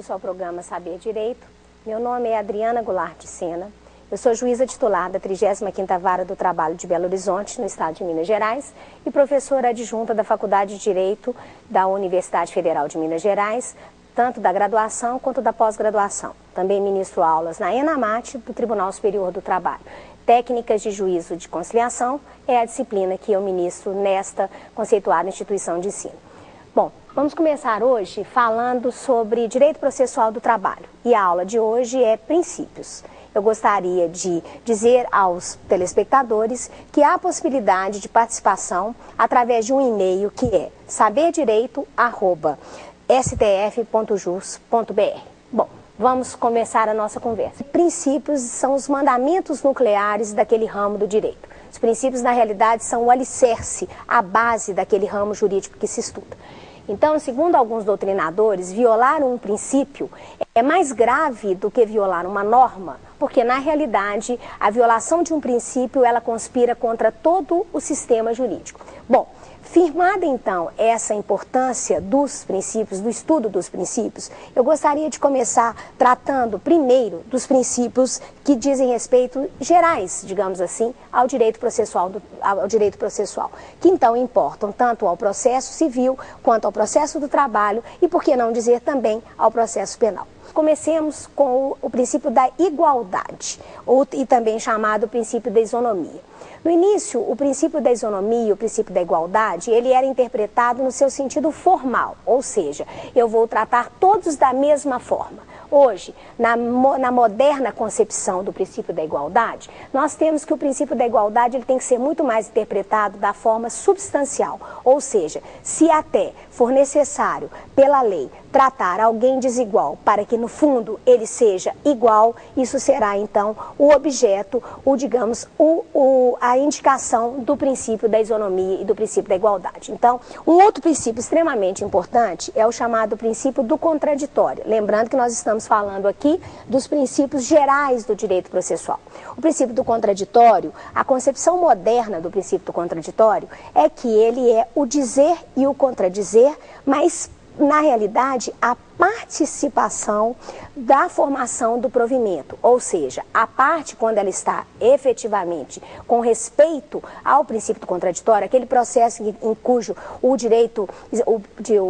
bem-vindos ao programa Saber Direito. Meu nome é Adriana Goulart de Sena. Eu sou juíza titular da 35ª Vara do Trabalho de Belo Horizonte, no estado de Minas Gerais, e professora adjunta da Faculdade de Direito da Universidade Federal de Minas Gerais, tanto da graduação quanto da pós-graduação. Também ministro aulas na ENAMAT, do Tribunal Superior do Trabalho. Técnicas de Juízo de Conciliação é a disciplina que eu ministro nesta conceituada instituição de ensino. Bom, vamos começar hoje falando sobre direito processual do trabalho. E a aula de hoje é princípios. Eu gostaria de dizer aos telespectadores que há a possibilidade de participação através de um e-mail que é saberdireito@stf.jus.br. Bom, vamos começar a nossa conversa. Princípios são os mandamentos nucleares daquele ramo do direito. Os princípios, na realidade, são o alicerce, a base daquele ramo jurídico que se estuda. Então, segundo alguns doutrinadores, violar um princípio é mais grave do que violar uma norma, porque, na realidade, a violação de um princípio, ela conspira contra todo o sistema jurídico. Bom, firmada, então, essa importância dos princípios, do estudo dos princípios, eu gostaria de começar tratando, primeiro, dos princípios que dizem respeito gerais, digamos assim, ao direito processual, que, então, importam tanto ao processo civil quanto ao processo do trabalho e, por que não dizer, também ao processo penal. Comecemos com o princípio da igualdade, e também chamado princípio da isonomia. No início, o princípio da isonomia, o princípio da igualdade, ele era interpretado no seu sentido formal, ou seja, eu vou tratar todos da mesma forma. Hoje, na moderna concepção do princípio da igualdade, nós temos que o princípio da igualdade ele tem que ser muito mais interpretado da forma substancial, ou seja, se até for necessário, pela lei, tratar alguém desigual para que, no fundo, ele seja igual, isso será, então, o objeto, a indicação do princípio da isonomia e do princípio da igualdade. Então, um outro princípio extremamente importante é o chamado princípio do contraditório. Lembrando que nós estamos falando aqui dos princípios gerais do direito processual. O princípio do contraditório, a concepção moderna do princípio do contraditório é que ele é o dizer e o contradizer, mas na realidade, a participação da formação do provimento, ou seja, a parte quando ela está efetivamente com respeito ao princípio do contraditório, aquele processo em cujo o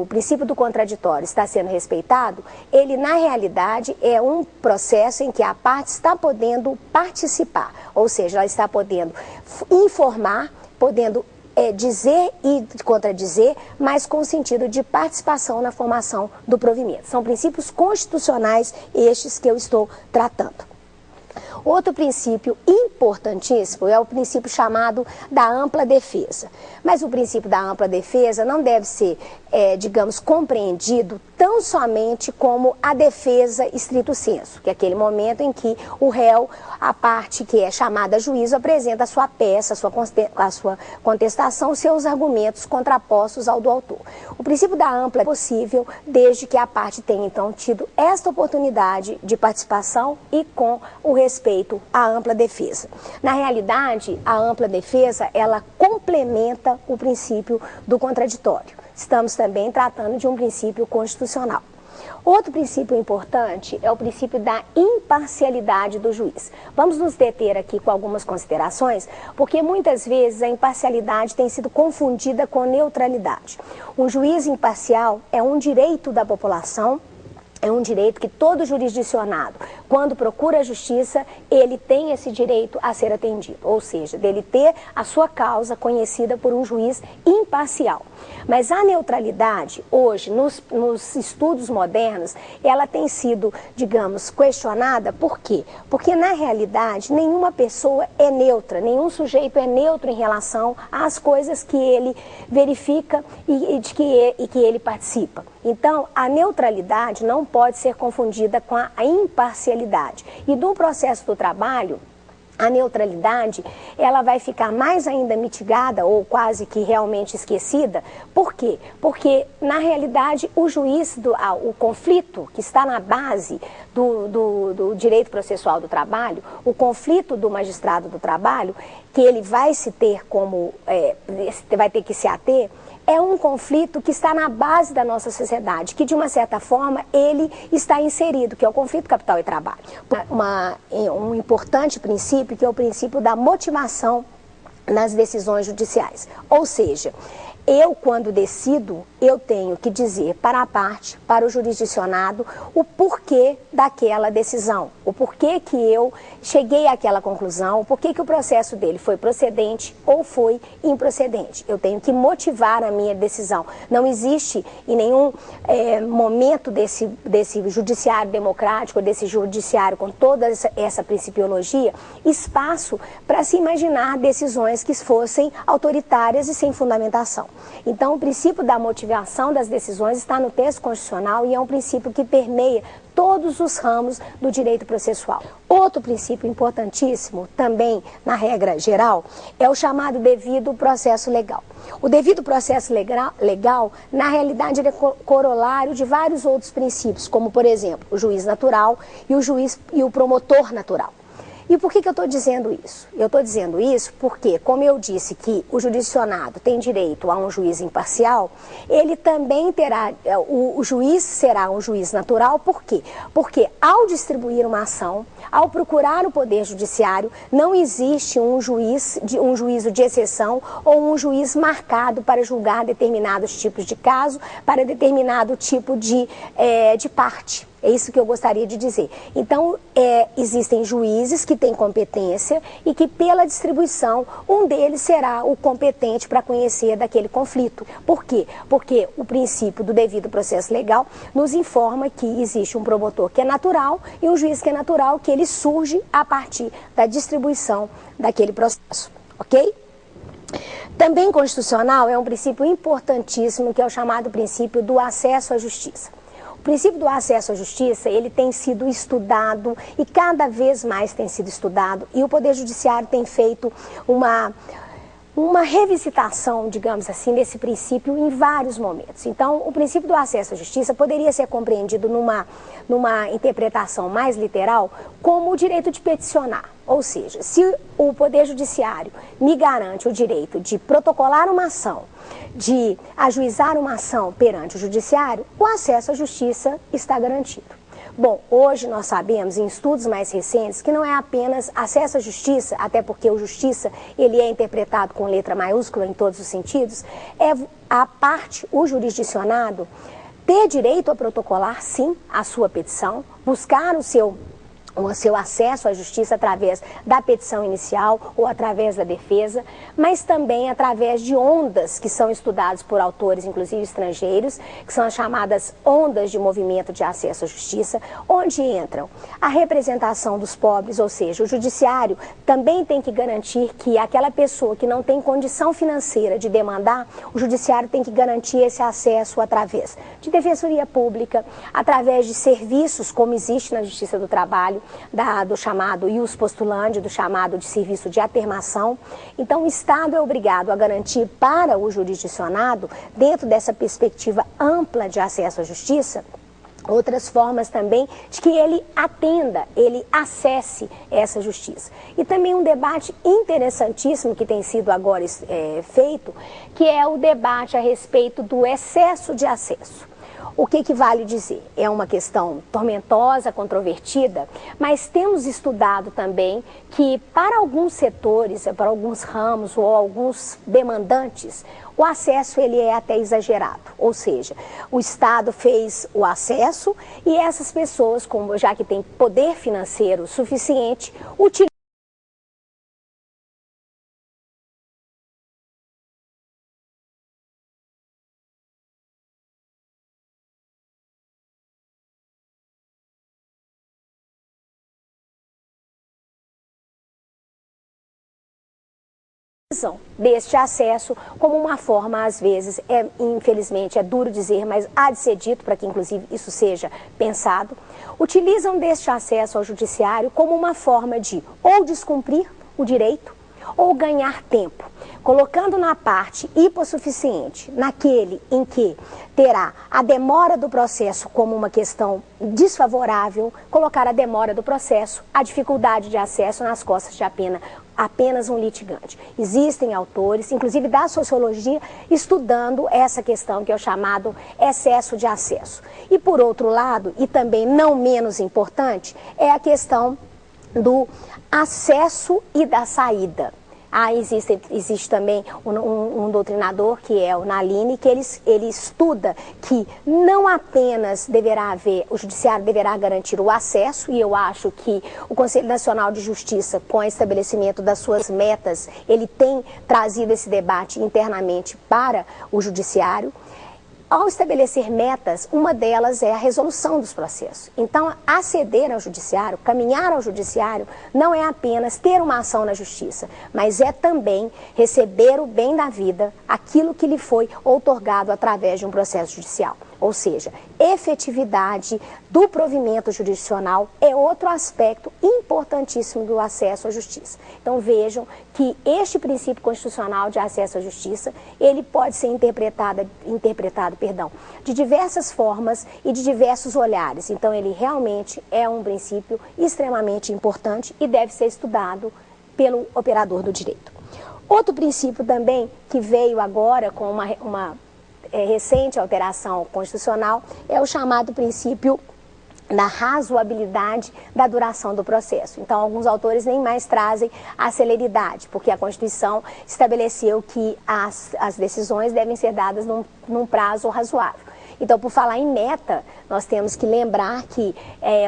princípio do contraditório está sendo respeitado, ele na realidade é um processo em que a parte está podendo participar, ou seja, ela está podendo informar, podendo dizer e contradizer, mas com o sentido de participação na formação do provimento. São princípios constitucionais estes que eu estou tratando. Outro princípio importantíssimo é o princípio chamado da ampla defesa. Mas o princípio da ampla defesa não deve ser, compreendido tão somente como a defesa estrito sensu, que é aquele momento em que o réu, a parte que é chamada juízo, apresenta a sua peça, a sua contestação, seus argumentos contrapostos ao do autor. O princípio da ampla é possível desde que a parte tenha, então, tido esta oportunidade de participação e com o respeito à ampla defesa. Na realidade, a ampla defesa, ela complementa o princípio do contraditório. Estamos também tratando de um princípio constitucional. Outro princípio importante é o princípio da imparcialidade do juiz. Vamos nos deter aqui com algumas considerações, porque muitas vezes a imparcialidade tem sido confundida com neutralidade. Um juiz imparcial é um direito da população, é um direito que todo jurisdicionado, quando procura a justiça, ele tem esse direito a ser atendido, ou seja, dele ter a sua causa conhecida por um juiz imparcial. Mas a neutralidade, hoje, nos estudos modernos, ela tem sido, questionada. Por quê? Porque, na realidade, nenhuma pessoa é neutra, nenhum sujeito é neutro em relação às coisas que ele verifica e que ele participa. Então, a neutralidade não pode ser confundida com a imparcialidade. E no processo do trabalho, a neutralidade, ela vai ficar mais ainda mitigada ou quase que realmente esquecida. Por quê? Porque, na realidade, o juiz, o conflito que está na base do direito processual do trabalho, o conflito do magistrado do trabalho, que ele vai se ter como, vai ter que se ater, é um conflito que está na base da nossa sociedade, que de uma certa forma ele está inserido, que é o conflito capital e trabalho. Um importante princípio, que é o princípio da motivação nas decisões judiciais. Ou seja, eu, quando decido, eu tenho que dizer para a parte, para o jurisdicionado, o porquê daquela decisão, o porquê que eu cheguei àquela conclusão, o porquê que o processo dele foi procedente ou foi improcedente. Eu tenho que motivar a minha decisão. Não existe em nenhum momento desse judiciário democrático, desse judiciário com toda essa principiologia, espaço para se imaginar decisões que fossem autoritárias e sem fundamentação. Então, o princípio da motivação das decisões está no texto constitucional e é um princípio que permeia todos os ramos do direito processual. Outro princípio importantíssimo, também na regra geral, é o chamado devido processo legal. O devido processo legal, na realidade, ele é corolário de vários outros princípios, como, por exemplo, o juiz natural e o promotor natural. E por que eu estou dizendo isso? Eu estou dizendo isso porque, como eu disse que o jurisdicionado tem direito a um juiz imparcial, ele também terá, o juiz será um juiz natural, por quê? Porque ao distribuir uma ação, ao procurar o Poder Judiciário, não existe um juízo de exceção ou um juiz marcado para julgar determinados tipos de caso, para determinado tipo de parte. É isso que eu gostaria de dizer. Então, existem juízes que têm competência e que, pela distribuição, um deles será o competente para conhecer daquele conflito. Por quê? Porque o princípio do devido processo legal nos informa que existe um promotor que é natural e um juiz que é natural, que ele surge a partir da distribuição daquele processo. Ok? Também constitucional é um princípio importantíssimo, que é o chamado princípio do acesso à justiça. O princípio do acesso à justiça, ele tem sido estudado e cada vez mais tem sido estudado, e o Poder Judiciário tem feito uma revisitação, digamos assim, desse princípio em vários momentos. Então, o princípio do acesso à justiça poderia ser compreendido numa interpretação mais literal como o direito de peticionar. Ou seja, se o Poder Judiciário me garante o direito de protocolar uma ação, de ajuizar uma ação perante o Judiciário, o acesso à justiça está garantido. Bom, hoje nós sabemos, em estudos mais recentes, que não é apenas acesso à justiça, até porque o justiça ele é interpretado com letra maiúscula em todos os sentidos, é a parte, o jurisdicionado, ter direito a protocolar, sim, a sua petição, buscar o seu acesso à justiça através da petição inicial ou através da defesa, mas também através de ondas que são estudadas por autores, inclusive estrangeiros, que são as chamadas ondas de movimento de acesso à justiça, onde entram a representação dos pobres, ou seja, o judiciário também tem que garantir que aquela pessoa que não tem condição financeira de demandar, o judiciário tem que garantir esse acesso através de defensoria pública, através de serviços como existe na Justiça do Trabalho, do chamado ius postulandi, do chamado de serviço de atermação. Então, o Estado é obrigado a garantir para o jurisdicionado, dentro dessa perspectiva ampla de acesso à justiça, outras formas também de que ele atenda, ele acesse essa justiça. E também um debate interessantíssimo que tem sido agora feito, que é o debate a respeito do excesso de acesso. O que vale dizer? É uma questão tormentosa, controvertida, mas temos estudado também que para alguns setores, para alguns ramos ou alguns demandantes, o acesso ele é até exagerado. Ou seja, o Estado fez o acesso e essas pessoas, já que têm poder financeiro suficiente, utilizam deste acesso como uma forma, às vezes, infelizmente, é duro dizer, mas há de ser dito para que, inclusive, isso seja pensado, utilizam deste acesso ao judiciário como uma forma de ou descumprir o direito ou ganhar tempo, colocando na parte hipossuficiente, naquele em que terá a demora do processo como uma questão desfavorável, colocar a demora do processo, a dificuldade de acesso nas costas de apenas um litigante. Existem autores, inclusive da sociologia, estudando essa questão que é o chamado excesso de acesso. E por outro lado, e também não menos importante, é a questão do acesso e da saída. Existe também um doutrinador, que é o Naline, que ele estuda que não apenas deverá haver, o judiciário deverá garantir o acesso, e eu acho que o Conselho Nacional de Justiça, com o estabelecimento das suas metas, ele tem trazido esse debate internamente para o judiciário. Ao estabelecer metas, uma delas é a resolução dos processos. Então, aceder ao judiciário, caminhar ao judiciário, não é apenas ter uma ação na justiça, mas é também receber o bem da vida, aquilo que lhe foi outorgado através de um processo judicial. Ou seja, efetividade do provimento jurisdicional é outro aspecto importantíssimo do acesso à justiça. Então vejam que este princípio constitucional de acesso à justiça, ele pode ser interpretado, de diversas formas e de diversos olhares. Então ele realmente é um princípio extremamente importante e deve ser estudado pelo operador do direito. Outro princípio também que veio agora com uma recente alteração constitucional é o chamado princípio da razoabilidade da duração do processo. Então, alguns autores nem mais trazem a celeridade, porque a Constituição estabeleceu que as decisões devem ser dadas num prazo razoável. Então, por falar em meta, nós temos que lembrar que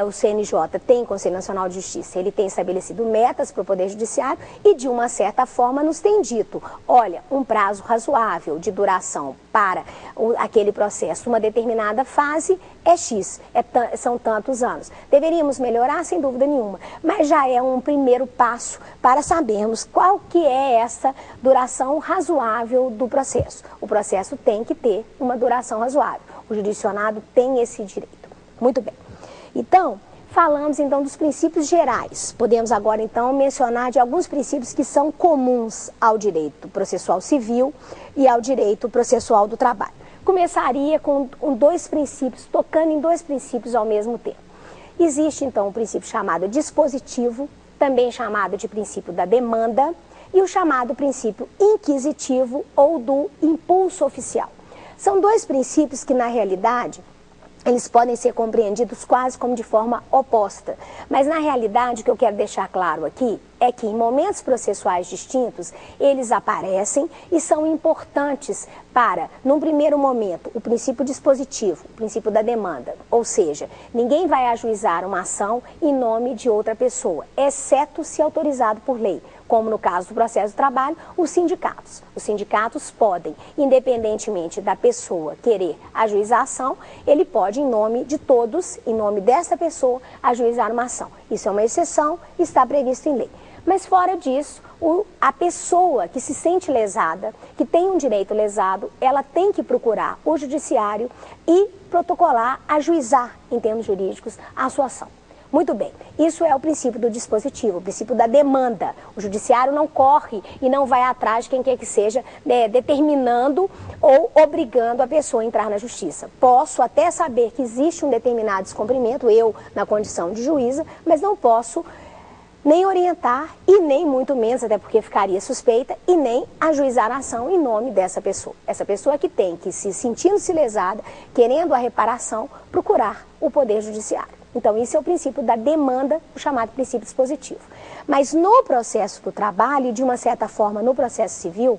o CNJ tem, Conselho Nacional de Justiça, ele tem estabelecido metas para o Poder Judiciário e, de uma certa forma, nos tem dito, olha, um prazo razoável de duração para aquele processo, uma determinada fase, é X, são tantos anos. Deveríamos melhorar, sem dúvida nenhuma, mas já é um primeiro passo para sabermos qual que é essa duração razoável do processo. O processo tem que ter uma duração razoável. O jurisdicionado tem esse direito. Muito bem. Então, falamos então dos princípios gerais. Podemos agora então mencionar de alguns princípios que são comuns ao direito processual civil e ao direito processual do trabalho. Começaria com dois princípios, tocando em dois princípios ao mesmo tempo. Existe então um princípio chamado dispositivo, também chamado de princípio da demanda, e o chamado princípio inquisitivo ou do impulso oficial. São dois princípios que, na realidade, eles podem ser compreendidos quase como de forma oposta. Mas, na realidade, o que eu quero deixar claro aqui é que, em momentos processuais distintos, eles aparecem e são importantes para, num primeiro momento, o princípio dispositivo, o princípio da demanda. Ou seja, ninguém vai ajuizar uma ação em nome de outra pessoa, exceto se autorizado por lei. Como no caso do processo do trabalho, os sindicatos. Os sindicatos podem, independentemente da pessoa querer ajuizar a ação, ele pode, em nome de todos, em nome dessa pessoa, ajuizar uma ação. Isso é uma exceção, está previsto em lei. Mas fora disso, a pessoa que se sente lesada, que tem um direito lesado, ela tem que procurar o judiciário e protocolar, ajuizar, em termos jurídicos, a sua ação. Muito bem, isso é o princípio do dispositivo, o princípio da demanda. O judiciário não corre e não vai atrás de quem quer que seja, determinando ou obrigando a pessoa a entrar na justiça. Posso até saber que existe um determinado descumprimento, eu na condição de juíza, mas não posso nem orientar e nem muito menos, até porque ficaria suspeita, e nem ajuizar a ação em nome dessa pessoa. Essa pessoa que tem que, se sentindo-se lesada, querendo a reparação, procurar o Poder Judiciário. Então, isso é o princípio da demanda, o chamado princípio dispositivo. Mas no processo do trabalho, e de uma certa forma no processo civil,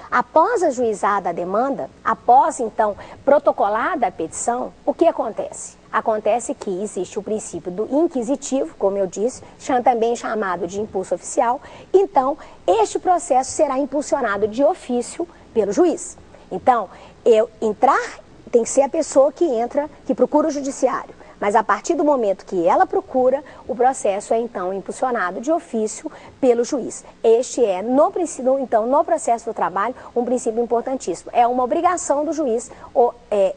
após ajuizada a demanda, após, então, protocolada a petição, o que acontece? Acontece que existe o princípio do inquisitivo, como eu disse, também chamado de impulso oficial. Então, este processo será impulsionado de ofício pelo juiz. Então, tem que ser a pessoa que entra, que procura o judiciário. Mas a partir do momento que ela procura, o processo é então impulsionado de ofício pelo juiz. Este é, no processo do trabalho, um princípio importantíssimo. É uma obrigação do juiz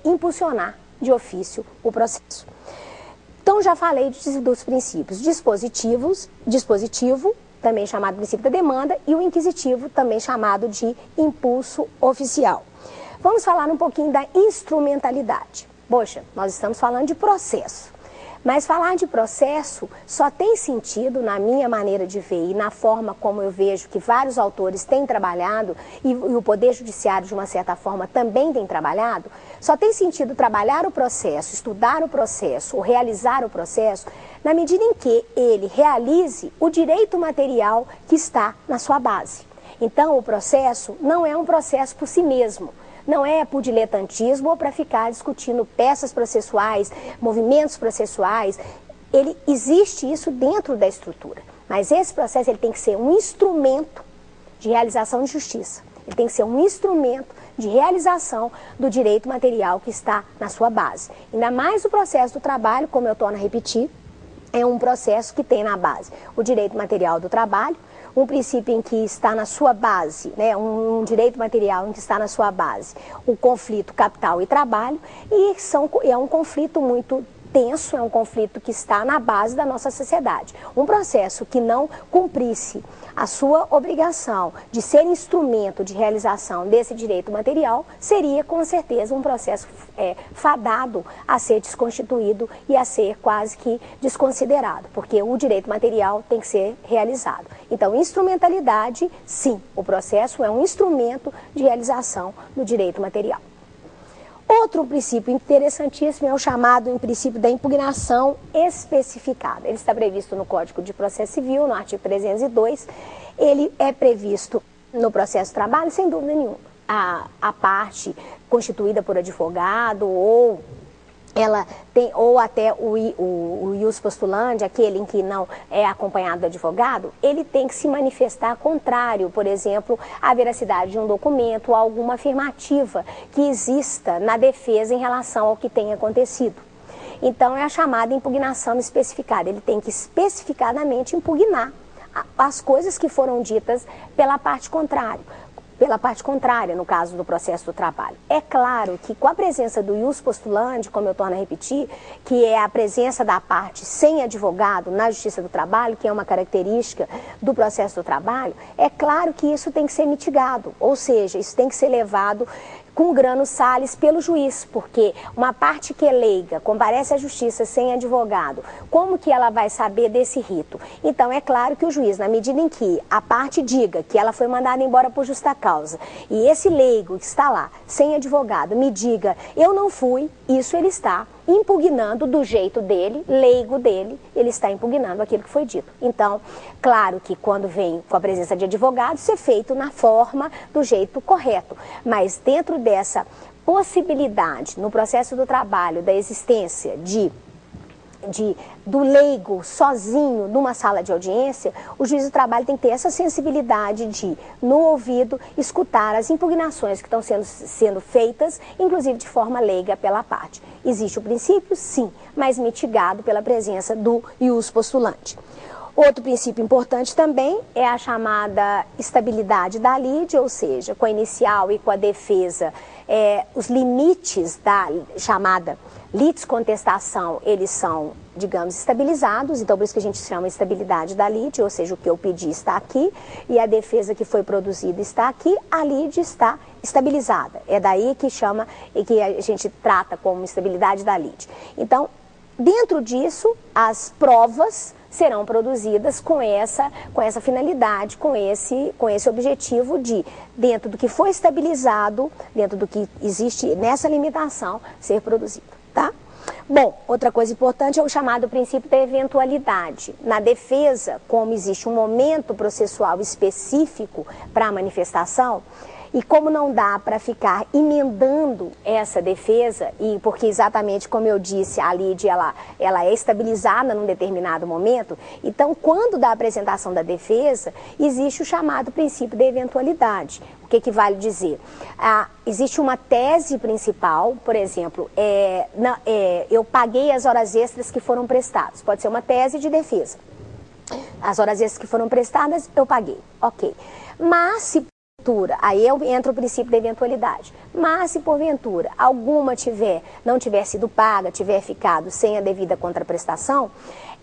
impulsionar de ofício o processo. Então, já falei dos princípios dispositivo, também chamado princípio da demanda, e o inquisitivo, também chamado de impulso oficial. Vamos falar um pouquinho da instrumentalidade. Poxa, nós estamos falando de processo, Mas falar de processo só tem sentido, na minha maneira de ver e na forma como eu vejo que vários autores têm trabalhado e o Poder Judiciário, de uma certa forma, também tem trabalhado, só tem sentido trabalhar o processo, estudar o processo, ou realizar o processo, na medida em que ele realize o direito material que está na sua base. Então, o processo não é um processo por si mesmo. Não é por diletantismo ou para ficar discutindo peças processuais, movimentos processuais. Existe isso dentro da estrutura. Mas esse processo ele tem que ser um instrumento de realização de justiça. Ele tem que ser um instrumento de realização do direito material que está na sua base. Ainda mais o processo do trabalho, como eu torno a repetir, é um processo que tem na base o direito material do trabalho, um princípio em que está na sua base, né, um direito material em que está na sua base o conflito capital e trabalho, e é um conflito muito tenso, é um conflito que está na base da nossa sociedade. Um processo que não cumprisse a sua obrigação de ser instrumento de realização desse direito material seria, com certeza, um processo fadado a ser desconstituído e a ser quase que desconsiderado, porque o direito material tem que ser realizado. Então, instrumentalidade, sim, o processo é um instrumento de realização do direito material. Outro princípio interessantíssimo é o chamado princípio da impugnação especificada. Ele está previsto no Código de Processo Civil, no artigo 302. Ele é previsto no processo de trabalho, sem dúvida nenhuma. A parte constituída por advogado ou até o ius postulandi, aquele em que não é acompanhado do advogado, ele tem que se manifestar contrário, por exemplo, à veracidade de um documento ou alguma afirmativa que exista na defesa em relação ao que tem acontecido. Então, é a chamada impugnação especificada. Ele tem que especificadamente impugnar as coisas que foram ditas pela parte contrária. No caso do processo do trabalho. É claro que com a presença do ius postulandi, como eu torno a repetir, que é a presença da parte sem advogado na Justiça do Trabalho, que é uma característica do processo do trabalho, é claro que isso tem que ser mitigado, ou seja, isso tem que ser levado com grano sales pelo juiz, porque uma parte que é leiga, comparece à justiça sem advogado, como que ela vai saber desse rito? Então, é claro que o juiz, na medida em que a parte diga que ela foi mandada embora por justa causa, e esse leigo que está lá, sem advogado, me diga, eu não fui, isso ele está impugnando do jeito dele, leigo dele, ele está impugnando aquilo que foi dito. Então, claro que quando vem com a presença de advogado, isso é feito na forma, do jeito correto, mas dentro dessa possibilidade, no processo do trabalho, da existência do leigo sozinho numa sala de audiência, o juiz do trabalho tem que ter essa sensibilidade de, no ouvido, escutar as impugnações que estão sendo feitas, inclusive de forma leiga pela parte. Existe o princípio? Sim, mas mitigado pela presença do ius postulandi. Outro princípio importante também é a chamada estabilidade da lide, ou seja, com a inicial e com a defesa, os limites da chamada litiscontestação, eles são, digamos, estabilizados, então por isso que a gente chama estabilidade da lide, ou seja, o que eu pedi está aqui e a defesa que foi produzida está aqui, a lide está estabilizada. É daí que que a gente trata como estabilidade da lide. Então, dentro disso, as provas serão produzidas com essa finalidade, com esse objetivo de, dentro do que foi estabilizado, dentro do que existe nessa limitação, ser produzido, tá? Bom, outra coisa importante é o chamado princípio da eventualidade. Na defesa, como existe um momento processual específico para a manifestação, e como não dá para ficar emendando essa defesa, e porque exatamente como eu disse, a lide ela é estabilizada num determinado momento, então quando da apresentação da defesa, existe o chamado princípio da eventualidade. O que vale dizer? Existe uma tese principal, por exemplo, eu paguei as horas extras que foram prestadas, pode ser uma tese de defesa. As horas extras que foram prestadas, eu paguei, ok. Mas se aí entra o princípio da eventualidade. Mas se porventura alguma não tiver sido paga, tiver ficado sem a devida contraprestação,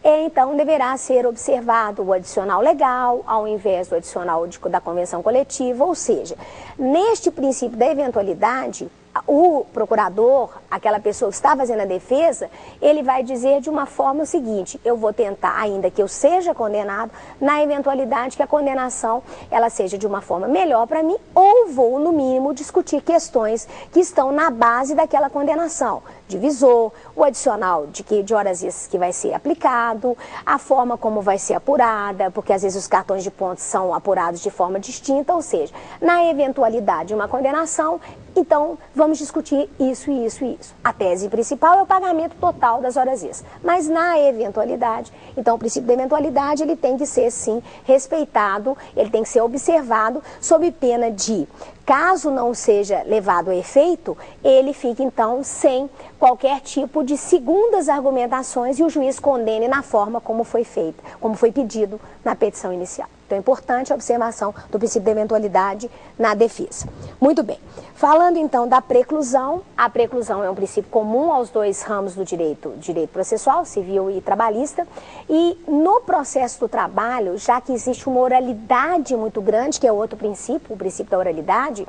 então deverá ser observado o adicional legal ao invés do adicional da convenção coletiva, ou seja, neste princípio da eventualidade, o procurador, aquela pessoa que está fazendo a defesa, ele vai dizer de uma forma o seguinte: eu vou tentar, ainda que eu seja condenado, na eventualidade que a condenação ela seja de uma forma melhor para mim, ou vou, no mínimo, discutir questões que estão na base daquela condenação. Divisor, o adicional de horas extras que vai ser aplicado, a forma como vai ser apurada, porque às vezes os cartões de pontos são apurados de forma distinta, ou seja, na eventualidade de uma condenação, então vamos discutir isso, isso e isso. A tese principal é o pagamento total das horas extras, mas na eventualidade, então o princípio da eventualidade ele tem que ser sim respeitado, ele tem que ser observado sob pena de, caso não seja levado a efeito, ele fica então sem qualquer tipo de segundas argumentações e o juiz condene na forma como foi feita, como foi pedido na petição inicial. Então é importante a observação do princípio da eventualidade na defesa. Muito bem. Falando então da preclusão, a preclusão é um princípio comum aos dois ramos do direito processual, civil e trabalhista, e no processo do trabalho, já que existe uma oralidade muito grande, que é outro princípio, o princípio da oralidade,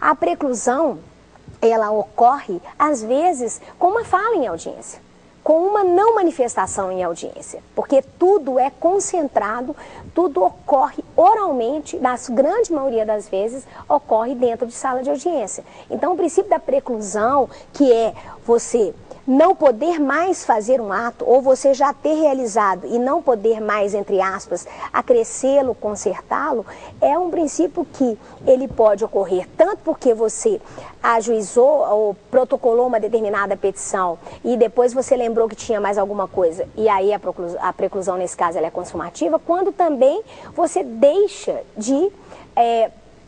a preclusão, ela ocorre, às vezes, com uma fala em audiência, com uma não manifestação em audiência, porque tudo é concentrado, tudo ocorre oralmente, na grande maioria das vezes, ocorre dentro de sala de audiência. Então, o princípio da preclusão, que é você não poder mais fazer um ato, ou você já ter realizado e não poder mais, entre aspas, acrescê-lo, consertá-lo, é um princípio que ele pode ocorrer tanto porque você ajuizou ou protocolou uma determinada petição e depois você lembrou que tinha mais alguma coisa, e aí a preclusão nesse caso ela é consumativa, quando também você deixa de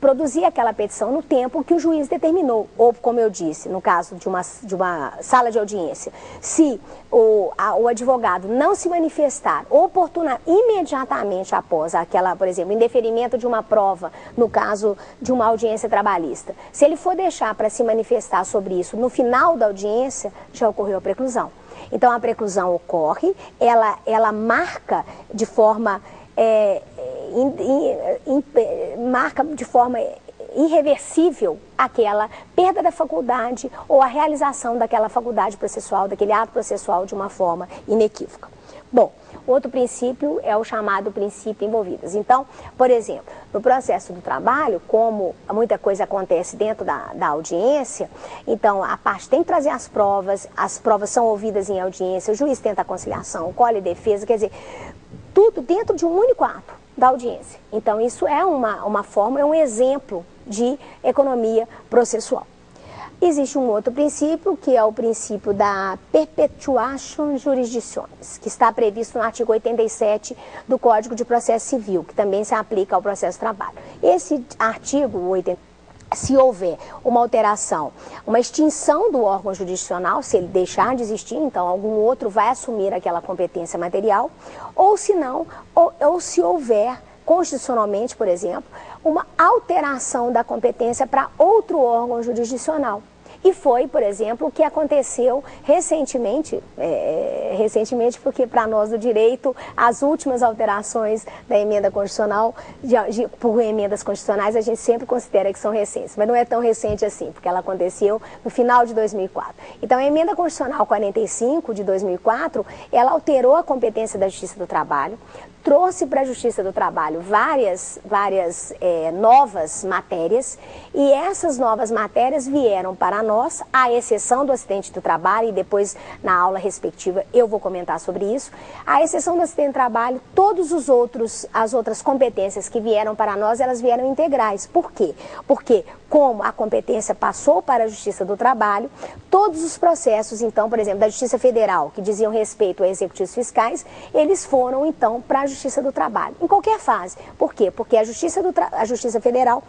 produzir aquela petição no tempo que o juiz determinou, ou como eu disse, no caso de uma sala de audiência, se o advogado não se manifestar imediatamente após aquela, por exemplo, indeferimento de uma prova, no caso de uma audiência trabalhista, se ele for deixar para se manifestar sobre isso no final da audiência, já ocorreu a preclusão. Então a preclusão ocorre, ela marca de forma marca de forma irreversível aquela perda da faculdade ou a realização daquela faculdade processual, daquele ato processual de uma forma inequívoca. Bom, outro princípio é o chamado princípio envolvidas. Então, por exemplo, no processo do trabalho, como muita coisa acontece dentro da audiência, então a parte tem que trazer as provas são ouvidas em audiência, o juiz tenta a conciliação, colhe defesa, quer dizer, tudo dentro de um único ato da audiência. Então, isso é uma forma, é um exemplo de economia processual. Existe um outro princípio, que é o princípio da perpetuatio jurisdictionis, que está previsto no artigo 87 do Código de Processo Civil, que também se aplica ao processo de trabalho. Esse artigo 87, se houver uma alteração, uma extinção do órgão jurisdicional, se ele deixar de existir, então algum outro vai assumir aquela competência material, ou se não, ou se houver constitucionalmente, por exemplo, uma alteração da competência para outro órgão jurisdicional. E foi, por exemplo, o que aconteceu recentemente, porque para nós do direito, as últimas alterações da emenda constitucional, por emendas constitucionais, a gente sempre considera que são recentes, mas não é tão recente assim, porque ela aconteceu no final de 2004. Então, a emenda constitucional 45 de 2004, ela alterou a competência da Justiça do Trabalho, trouxe para a Justiça do Trabalho várias novas matérias, e essas novas matérias vieram para nós, à exceção do acidente do trabalho, e depois na aula respectiva eu vou comentar sobre isso, à exceção do acidente do trabalho, as outras competências que vieram para nós, elas vieram integrais. Por quê? Porque como a competência passou para a Justiça do Trabalho, todos os processos, então, por exemplo, da Justiça Federal, que diziam respeito a executivos fiscais, eles foram, então, para a Justiça do Trabalho, em qualquer fase. Por quê? Porque a Justiça Federal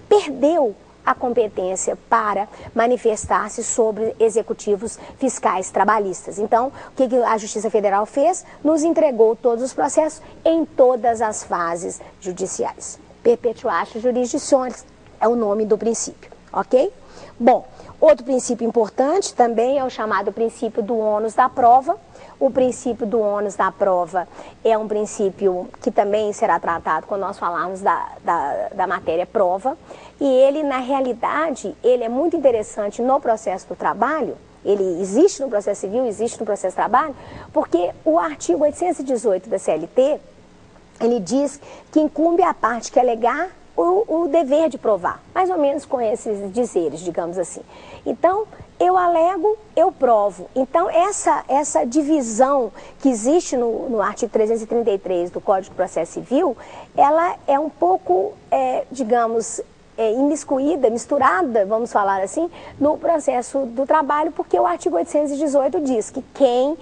perdeu a competência para manifestar-se sobre executivos fiscais trabalhistas. Então, o que a Justiça Federal fez? Nos entregou todos os processos em todas as fases judiciais. Perpetuatio jurisdictionis é o nome do princípio, ok? Bom, outro princípio importante também é o chamado princípio do ônus da prova. O princípio do ônus da prova é um princípio que também será tratado quando nós falarmos da matéria prova, E ele, na realidade, ele é muito interessante no processo do trabalho. Ele existe no processo civil, existe no processo do trabalho, porque o artigo 818 da CLT, ele diz que incumbe a parte que alegar o dever de provar, mais ou menos com esses dizeres, digamos assim. Então, eu alego, eu provo. Então, essa divisão que existe no artigo 333 do Código de Processo Civil, ela é um pouco, digamos, imiscuída, misturada, vamos falar assim, no processo do trabalho, porque o artigo 818 diz que quem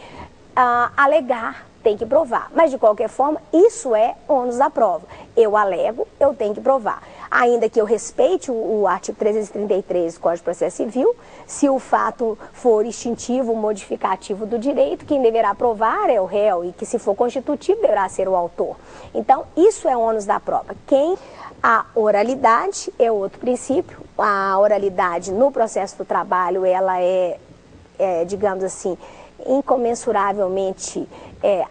alegar tem que provar. Mas, de qualquer forma, isso é ônus da prova. Eu alego, eu tenho que provar. Ainda que eu respeite o artigo 333 do Código de Processo Civil, se o fato for extintivo, modificativo do direito, quem deverá provar é o réu, e que se for constitutivo, deverá ser o autor. Então, isso é ônus da prova. A oralidade é outro princípio. A oralidade no processo do trabalho, ela digamos assim, incomensuravelmente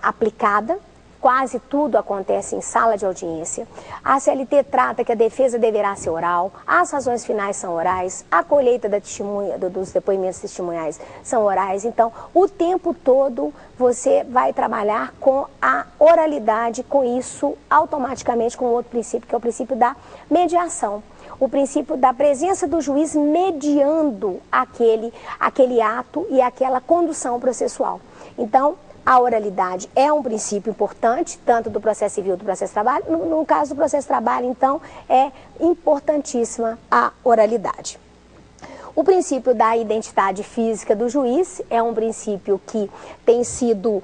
aplicada. Quase tudo acontece em sala de audiência. A CLT trata que a defesa deverá ser oral, as razões finais são orais, a colheita da testemunha, dos depoimentos testemunhais são orais. Então, o tempo todo você vai trabalhar com a oralidade, com isso, automaticamente com outro princípio, que é o princípio da mediação. O princípio da presença do juiz mediando aquele ato e aquela condução processual. Então, a oralidade é um princípio importante, tanto do processo civil do processo de trabalho. No caso do processo de trabalho, então, é importantíssima a oralidade. O princípio da identidade física do juiz é um princípio que tem sido,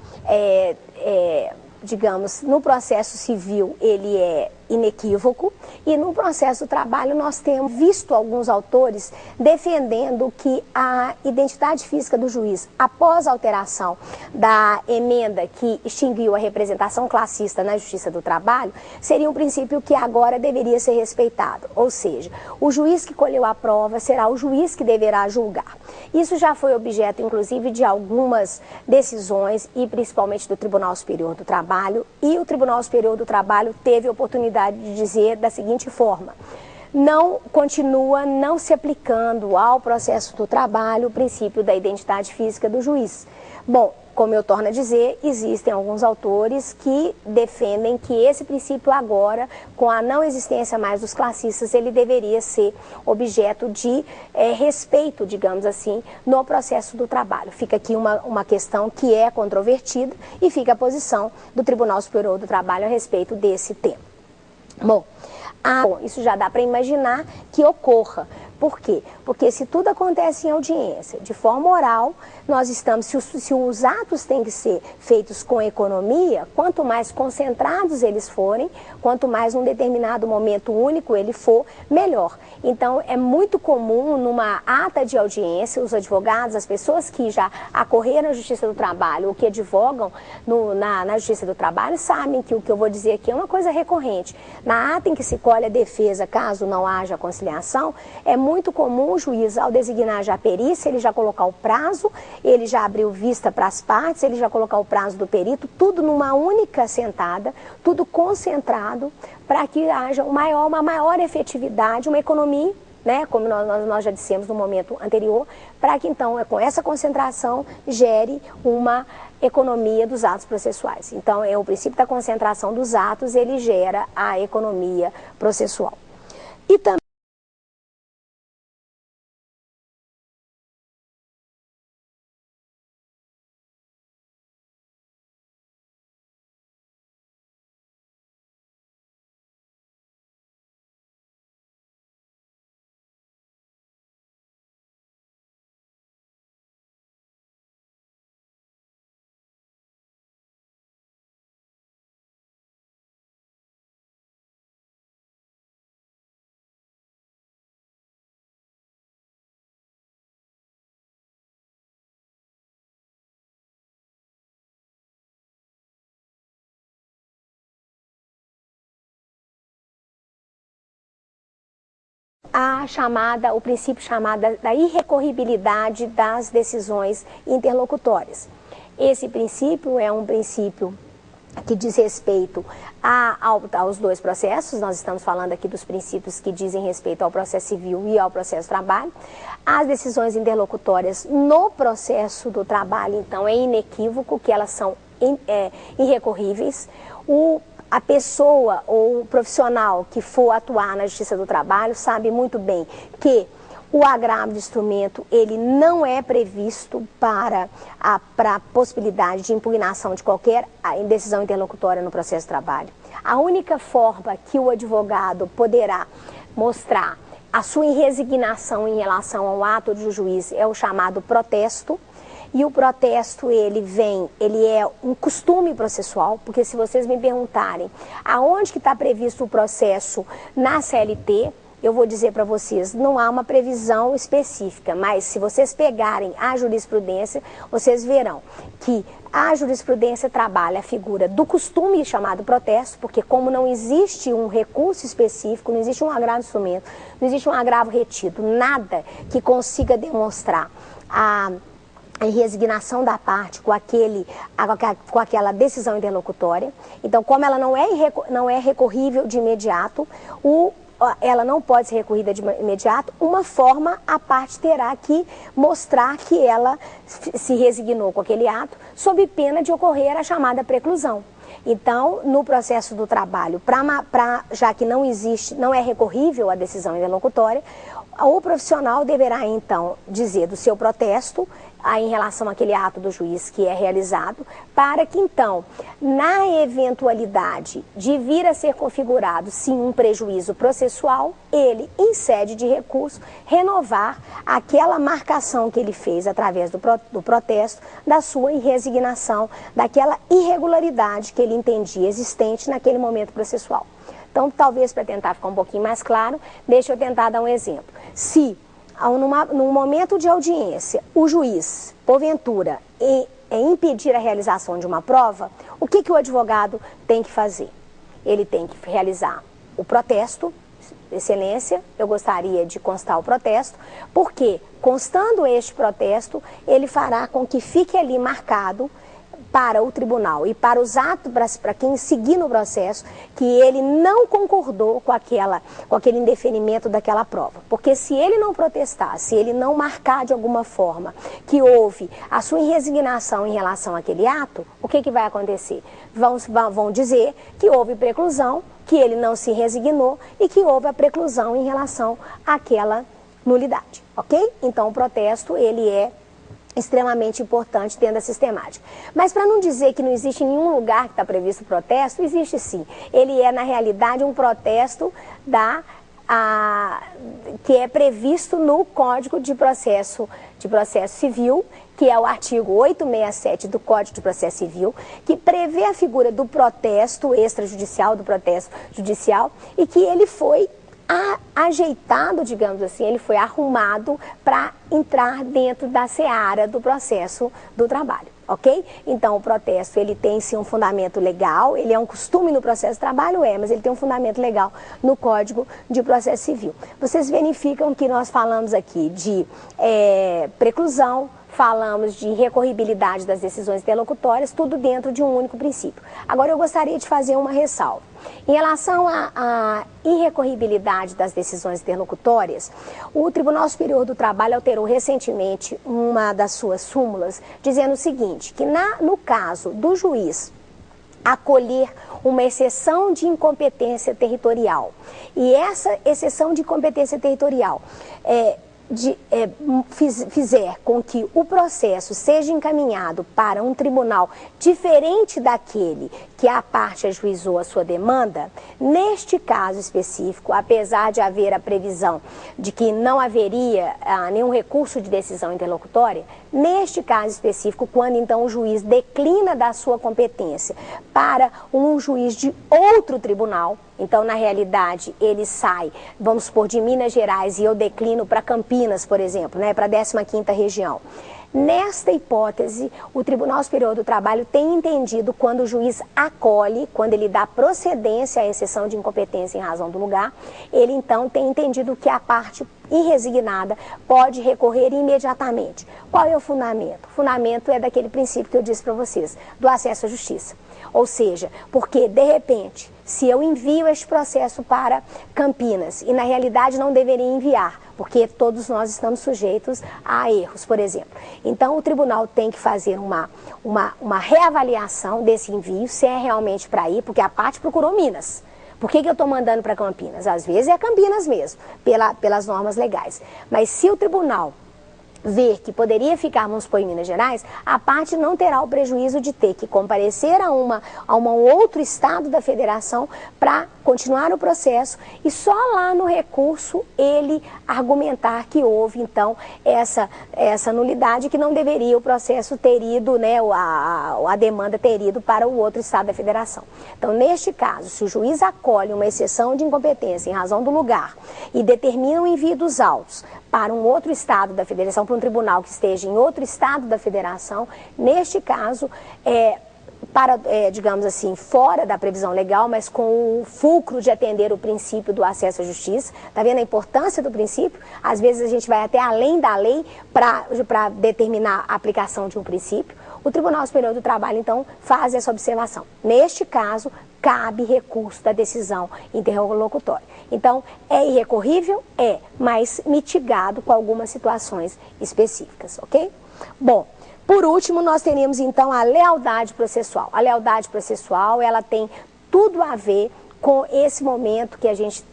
digamos, no processo civil ele é inequívoco, e no processo do trabalho nós temos visto alguns autores defendendo que a identidade física do juiz, após a alteração da emenda que extinguiu a representação classista na Justiça do Trabalho, seria um princípio que agora deveria ser respeitado, ou seja, o juiz que colheu a prova será o juiz que deverá julgar. Isso já foi objeto, inclusive, de algumas decisões, e principalmente do Tribunal Superior do Trabalho, e o Tribunal Superior do Trabalho teve a oportunidade de dizer da seguinte forma: continua não se aplicando ao processo do trabalho o princípio da identidade física do juiz. Bom, como eu torno a dizer, existem alguns autores que defendem que esse princípio agora, com a não existência mais dos classistas, ele deveria ser objeto de respeito, digamos assim, no processo do trabalho. Fica aqui uma questão que é controvertida, e fica a posição do Tribunal Superior do Trabalho a respeito desse tema. Bom, isso já dá para imaginar que ocorra. Por quê? Porque se tudo acontece em audiência, de forma oral, nós estamos, se os atos têm que ser feitos com economia, quanto mais concentrados eles forem, quanto mais num determinado momento único ele for, melhor. Então, é muito comum numa ata de audiência, os advogados, as pessoas que já acorreram à Justiça do Trabalho ou que advogam na Justiça do Trabalho, sabem que o que eu vou dizer aqui é uma coisa recorrente. Na ata em que se colhe a defesa, caso não haja conciliação, é muito comum o juiz, ao designar já a perícia, ele já colocar o prazo, ele já abriu vista para as partes, ele já colocar o prazo do perito, tudo numa única sentada, tudo concentrado, para que haja uma maior efetividade, uma economia, né, como nós já dissemos no momento anterior, para que então, com essa concentração, gere uma economia dos atos processuais. Então, o princípio da concentração dos atos, ele gera a economia processual. E também o princípio chamado da irrecorribilidade das decisões interlocutórias. Esse princípio é um princípio que diz respeito aos dois processos. Nós estamos falando aqui dos princípios que dizem respeito ao processo civil e ao processo do trabalho. As decisões interlocutórias no processo do trabalho, então, é inequívoco que elas são irrecorríveis. A pessoa ou o profissional que for atuar na Justiça do Trabalho sabe muito bem que o agravo de instrumento, ele não é previsto para a possibilidade de impugnação de qualquer decisão interlocutória no processo de trabalho. A única forma que o advogado poderá mostrar a sua resignação em relação ao ato do juiz é o chamado protesto. E o protesto, ele é um costume processual, porque se vocês me perguntarem aonde que está previsto o processo na CLT, eu vou dizer para vocês, não há uma previsão específica, mas se vocês pegarem a jurisprudência, vocês verão que a jurisprudência trabalha a figura do costume chamado protesto, porque como não existe um recurso específico, não existe um agravo de instrumento, não existe um agravo retido, nada que consiga demonstrar a resignação da parte com aquela decisão interlocutória. Então, como ela não é recorrível de imediato, ela não pode ser recorrida de imediato, uma forma a parte terá que mostrar que ela se resignou com aquele ato, sob pena de ocorrer a chamada preclusão. Então, no processo do trabalho, já que não é recorrível a decisão interlocutória, o profissional deverá, então, dizer do seu protesto em relação àquele ato do juiz que é realizado, para que, então, na eventualidade de vir a ser configurado, sim, um prejuízo processual, ele, em sede de recurso, renovar aquela marcação que ele fez através do protesto, da sua resignação, daquela irregularidade que ele entendia existente naquele momento processual. Então, talvez para tentar ficar um pouquinho mais claro, deixa eu tentar dar um exemplo. Se, num momento de audiência, o juiz, porventura, impedir a realização de uma prova, o que o advogado tem que fazer? Ele tem que realizar o protesto. Excelência, eu gostaria de constar o protesto, porque, constando este protesto, ele fará com que fique ali marcado para o tribunal e para os atos, para quem seguir no processo, que ele não concordou com aquele indeferimento daquela prova. Porque se ele não protestar, se ele não marcar de alguma forma que houve a sua resignação em relação àquele ato, o que vai acontecer? Vão dizer que houve preclusão, que ele não se resignou e que houve a preclusão em relação àquela nulidade, ok? Então o protesto, ele é extremamente importante dentro da sistemática. Mas para não dizer que não existe nenhum lugar que está previsto o protesto, existe sim. Ele é, na realidade, um protesto que é previsto no Código de Processo Civil, que é o artigo 867 do Código de Processo Civil, que prevê a figura do protesto extrajudicial, do protesto judicial, e que ele foi ajeitado, digamos assim, ele foi arrumado para entrar dentro da seara do processo do trabalho, ok? Então, o protesto, ele tem sim um fundamento legal, ele é um costume no processo de trabalho, mas ele tem um fundamento legal no Código de Processo Civil. Vocês verificam que nós falamos aqui de preclusão, falamos de recorribilidade das decisões interlocutórias, tudo dentro de um único princípio. Agora, eu gostaria de fazer uma ressalva. Em relação à irrecorribilidade das decisões interlocutórias, o Tribunal Superior do Trabalho alterou recentemente uma das suas súmulas, dizendo o seguinte, que no caso do juiz acolher uma exceção de incompetência territorial, e essa exceção de incompetência territorial fizer com que o processo seja encaminhado para um tribunal diferente daquele que a parte ajuizou a sua demanda, neste caso específico, apesar de haver a previsão de que não haveria nenhum recurso de decisão interlocutória, neste caso específico, quando então o juiz declina da sua competência para um juiz de outro tribunal, então na realidade ele sai, vamos supor, de Minas Gerais e eu declino para Campinas, por exemplo, para a 15ª região. Nesta hipótese, o Tribunal Superior do Trabalho tem entendido quando o juiz acolhe, quando ele dá procedência à exceção de incompetência em razão do lugar, ele então tem entendido que a parte irresignada pode recorrer imediatamente. Qual é o fundamento? O fundamento é daquele princípio que eu disse para vocês, do acesso à justiça. Ou seja, porque de repente, se eu envio este processo para Campinas e na realidade não deveria enviar, porque todos nós estamos sujeitos a erros, por exemplo. Então o tribunal tem que fazer uma reavaliação desse envio, se é realmente para ir, porque a parte procurou Minas. Por que eu estou mandando para Campinas? Às vezes é Campinas mesmo, pelas normas legais. Mas se o tribunal ver que poderia ficar, vamos supor, em Minas Gerais, a parte não terá o prejuízo de ter que comparecer a um outro estado da federação para continuar o processo e só lá no recurso ele argumentar que houve, então, essa nulidade, que não deveria o processo ter ido, né, a demanda ter ido para o outro estado da federação. Então, neste caso, se o juiz acolhe uma exceção de incompetência em razão do lugar e determina o envio dos autos para um outro estado da federação, para um tribunal que esteja em outro estado da federação, neste caso, digamos assim, fora da previsão legal, mas com o fulcro de atender o princípio do acesso à justiça. Está vendo a importância do princípio? Às vezes a gente vai até além da lei para determinar a aplicação de um princípio. O Tribunal Superior do Trabalho, então, faz essa observação. Neste caso, cabe recurso da decisão interlocutória. Então, é irrecorrível? É, mas mitigado com algumas situações específicas, ok? Bom, por último, nós teríamos, então, a lealdade processual. A lealdade processual, ela tem tudo a ver com esse momento que a gente,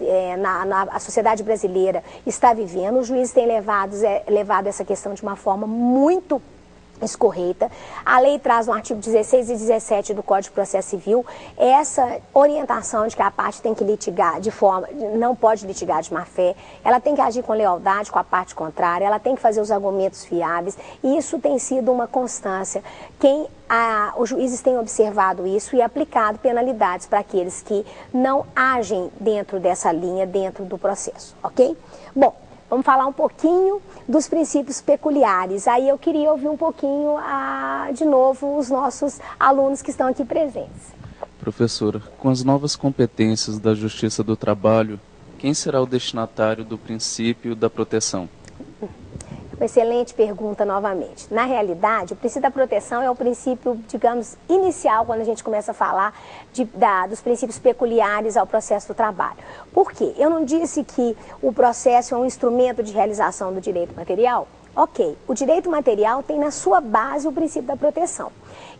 a sociedade brasileira está vivendo. Os juízes têm levado essa questão de uma forma muito escorreita. A lei traz no artigo 16 e 17 do Código de Processo Civil essa orientação de que a parte tem que litigar não pode litigar de má fé, ela tem que agir com lealdade com a parte contrária, ela tem que fazer os argumentos fiáveis, e isso tem sido uma constância. Os juízes têm observado isso e aplicado penalidades para aqueles que não agem dentro dessa linha, dentro do processo, ok? Bom, vamos falar um pouquinho dos princípios peculiares. Aí eu queria ouvir um pouquinho, de novo, os nossos alunos que estão aqui presentes. Professora, com as novas competências da Justiça do Trabalho, quem será o destinatário do princípio da proteção? Uma excelente pergunta novamente. Na realidade, o princípio da proteção é o princípio, digamos, inicial, quando a gente começa a falar dos princípios peculiares ao processo do trabalho. Por quê? Eu não disse que o processo é um instrumento de realização do direito material? Ok, o direito material tem na sua base o princípio da proteção.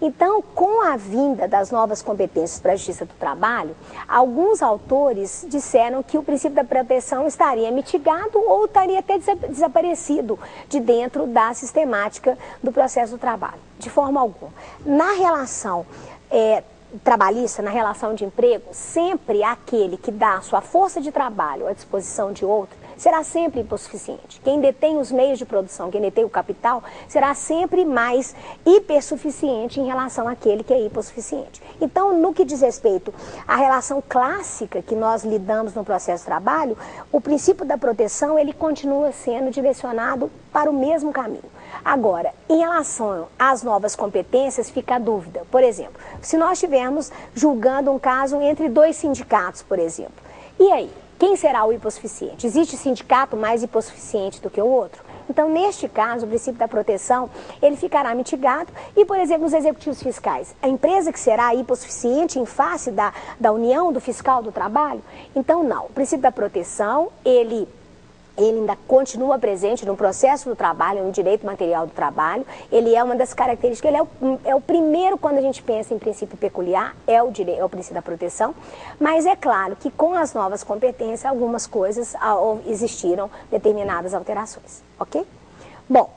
Então, com a vinda das novas competências para a Justiça do Trabalho, alguns autores disseram que o princípio da proteção estaria mitigado ou estaria até desaparecido de dentro da sistemática do processo do trabalho, de forma alguma. Na relação trabalhista, na relação de emprego, sempre aquele que dá a sua força de trabalho à disposição de outro, será sempre hipossuficiente. Quem detém os meios de produção, quem detém o capital, será sempre mais hipersuficiente em relação àquele que é hipossuficiente. Então, no que diz respeito à relação clássica que nós lidamos no processo de trabalho, o princípio da proteção, ele continua sendo direcionado para o mesmo caminho. Agora, em relação às novas competências, fica a dúvida. Por exemplo, se nós estivermos julgando um caso entre dois sindicatos, por exemplo, e aí? Quem será o hipossuficiente? Existe sindicato mais hipossuficiente do que o outro? Então, neste caso, o princípio da proteção, ele ficará mitigado e, por exemplo, nos executivos fiscais, a empresa que será hipossuficiente em face da união do fiscal do trabalho? Então, não. O princípio da proteção, ele ainda continua presente no processo do trabalho, no direito material do trabalho. Ele é uma das características, ele é o primeiro quando a gente pensa em princípio peculiar, é o princípio da proteção, mas é claro que com as novas competências, algumas coisas existiram determinadas alterações, ok? Bom,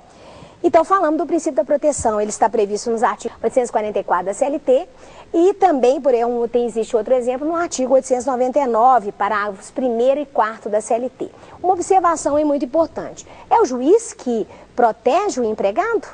então falando do princípio da proteção, ele está previsto nos artigos 844 da CLT e também, existe outro exemplo, no artigo 899, parágrafos 1º e 4º da CLT. Uma observação é muito importante. É o juiz que protege o empregado?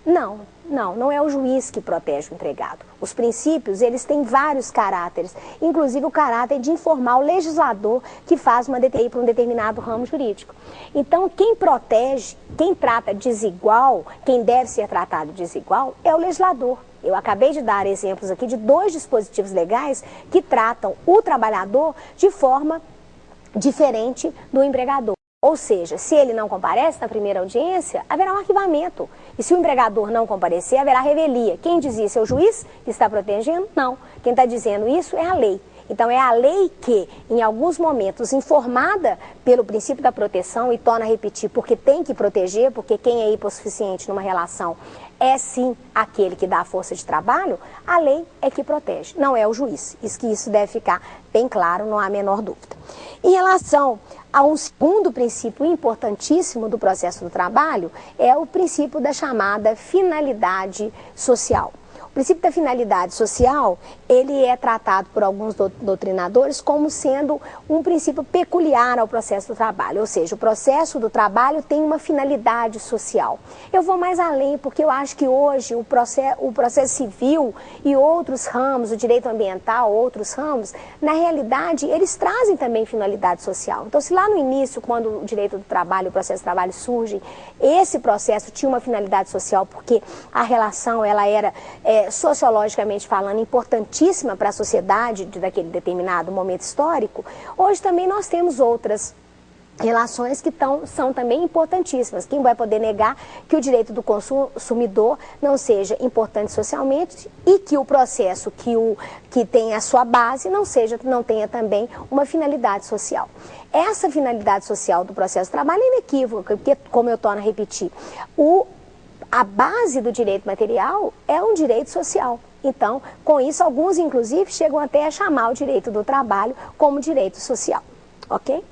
Não é o juiz que protege o empregado. Os princípios, eles têm vários caráteres, inclusive o caráter de informar o legislador que faz uma DTI para um determinado ramo jurídico. Então, quem protege, quem trata desigual, quem deve ser tratado desigual, é o legislador. Eu acabei de dar exemplos aqui de 2 dispositivos legais que tratam o trabalhador de forma diferente do empregador. Ou seja, se ele não comparece na primeira audiência, haverá um arquivamento. E se o empregador não comparecer, haverá revelia. Quem diz isso é o juiz que está protegendo? Não. Quem está dizendo isso é a lei. Então, é a lei que, em alguns momentos, informada pelo princípio da proteção, e torna a repetir, porque tem que proteger, porque quem é hipossuficiente numa relação é sim aquele que dá a força de trabalho, a lei é que protege, não é o juiz. Isso deve ficar bem claro, não há a menor dúvida. Em relação a um segundo princípio importantíssimo do processo do trabalho, é o princípio da chamada finalidade social. O princípio da finalidade social, ele é tratado por alguns doutrinadores como sendo um princípio peculiar ao processo do trabalho, ou seja, o processo do trabalho tem uma finalidade social. Eu vou mais além, porque eu acho que hoje o processo civil e outros ramos, o direito ambiental, outros ramos, na realidade, eles trazem também finalidade social. Então, se lá no início, quando o direito do trabalho, o processo do trabalho surge, esse processo tinha uma finalidade social, porque a relação, ela era sociologicamente falando, importantíssima para a sociedade daquele determinado momento histórico, hoje também nós temos outras relações que são também importantíssimas. Quem vai poder negar que o direito do consumidor não seja importante socialmente e que o processo que tem a sua base não tenha também uma finalidade social. Essa finalidade social do processo de trabalho é inequívoca, porque, como eu torno a repetir, a base do direito material é um direito social. Então, com isso, alguns, inclusive, chegam até a chamar o direito do trabalho como direito social. Ok?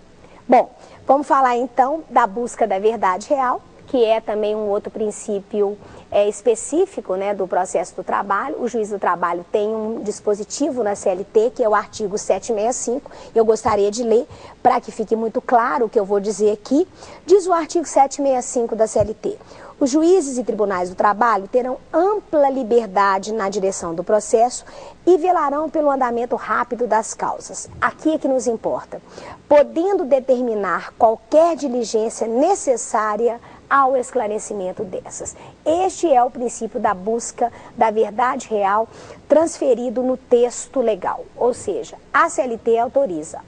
Bom, vamos falar, então, da busca da verdade real, que é também um outro princípio específico, né, do processo do trabalho. O juiz do trabalho tem um dispositivo na CLT, que é o artigo 765. Eu gostaria de ler para que fique muito claro o que eu vou dizer aqui. Diz o artigo 765 da CLT. Os juízes e tribunais do trabalho terão ampla liberdade na direção do processo e velarão pelo andamento rápido das causas. Aqui é que nos importa. Podendo determinar qualquer diligência necessária ao esclarecimento dessas. Este é o princípio da busca da verdade real transferido no texto legal. Ou seja, a CLT autoriza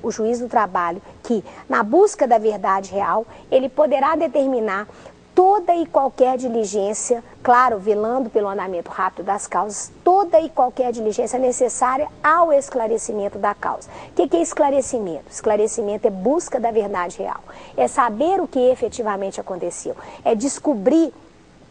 o juiz do trabalho que, na busca da verdade real, ele poderá determinar toda e qualquer diligência, claro, velando pelo andamento rápido das causas, toda e qualquer diligência necessária ao esclarecimento da causa. O que é esclarecimento? Esclarecimento é busca da verdade real, é saber o que efetivamente aconteceu, é descobrir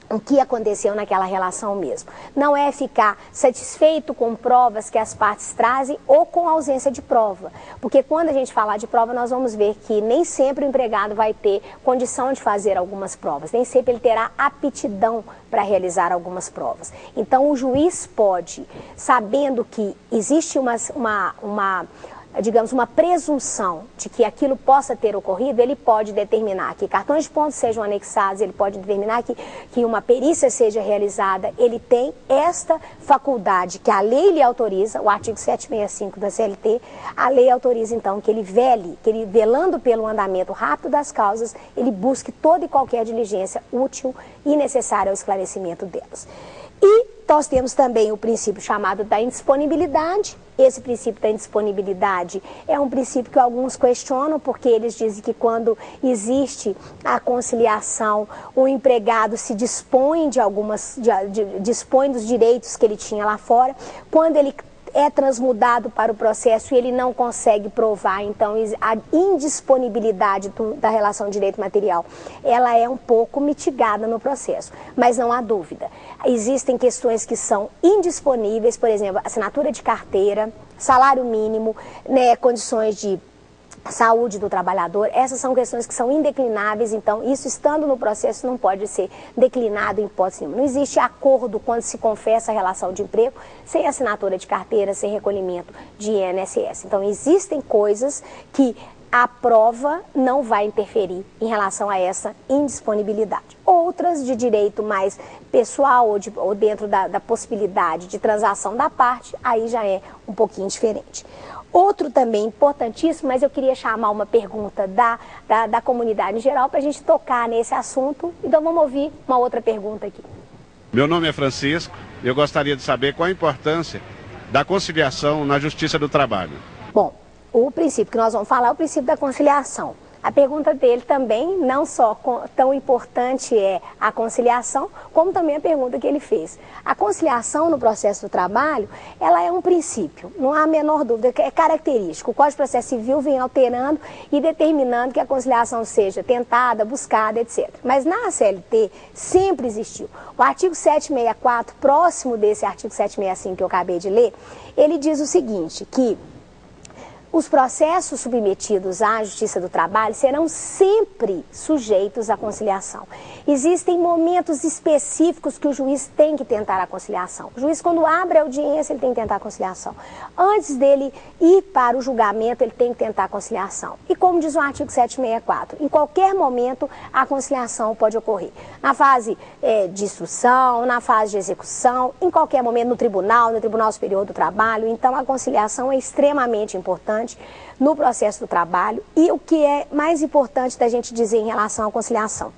o que aconteceu naquela relação mesmo. Não é ficar satisfeito com provas que as partes trazem ou com ausência de prova. Porque quando a gente falar de prova, nós vamos ver que nem sempre o empregado vai ter condição de fazer algumas provas. Nem sempre ele terá aptidão para realizar algumas provas. Então, o juiz pode, sabendo que existe digamos, uma presunção de que aquilo possa ter ocorrido, ele pode determinar que cartões de pontos sejam anexados, ele pode determinar que uma perícia seja realizada. Ele tem esta faculdade que a lei lhe autoriza, o artigo 765 da CLT, a lei autoriza então que ele velando pelo andamento rápido das causas, ele busque toda e qualquer diligência útil e necessária ao esclarecimento delas. E nós temos também o princípio chamado da indisponibilidade. Esse princípio da indisponibilidade é um princípio que alguns questionam, porque eles dizem que quando existe a conciliação, o empregado se dispõe dispõe dos direitos que ele tinha lá fora. Quando ele é transmudado para o processo e ele não consegue provar, então a indisponibilidade da relação de direito material, ela é um pouco mitigada no processo, mas não há dúvida. Existem questões que são indisponíveis, por exemplo, assinatura de carteira, salário mínimo, né, condições de saúde do trabalhador, essas são questões que são indeclináveis, então isso estando no processo não pode ser declinado em hipótese nenhuma. Não existe acordo quando se confessa a relação de emprego sem assinatura de carteira, sem recolhimento de INSS. Então existem coisas que a prova não vai interferir em relação a essa indisponibilidade. Outras de direito mais pessoal ou dentro da possibilidade de transação da parte, aí já é um pouquinho diferente. Outro também importantíssimo, mas eu queria chamar uma pergunta da comunidade em geral para a gente tocar nesse assunto. Então vamos ouvir uma outra pergunta aqui. Meu nome é Francisco e eu gostaria de saber qual a importância da conciliação na Justiça do Trabalho. Bom, o princípio que nós vamos falar é o princípio da conciliação. A pergunta dele também, não só tão importante é a conciliação, como também a pergunta que ele fez. A conciliação no processo do trabalho, ela é um princípio, não há a menor dúvida, é característico. O Código de Processo Civil vem alterando e determinando que a conciliação seja tentada, buscada, etc. Mas na CLT sempre existiu. O artigo 764, próximo desse artigo 765 que eu acabei de ler, ele diz o seguinte, que os processos submetidos à Justiça do Trabalho serão sempre sujeitos à conciliação. Existem momentos específicos que o juiz tem que tentar a conciliação. O juiz, quando abre a audiência, ele tem que tentar a conciliação. Antes dele ir para o julgamento, ele tem que tentar a conciliação. E como diz o artigo 764, em qualquer momento a conciliação pode ocorrer. Na fase de instrução, na fase de execução, em qualquer momento no Tribunal Superior do Trabalho. Então a conciliação é extremamente importante no processo do trabalho. E o que é mais importante da gente dizer em relação à conciliação?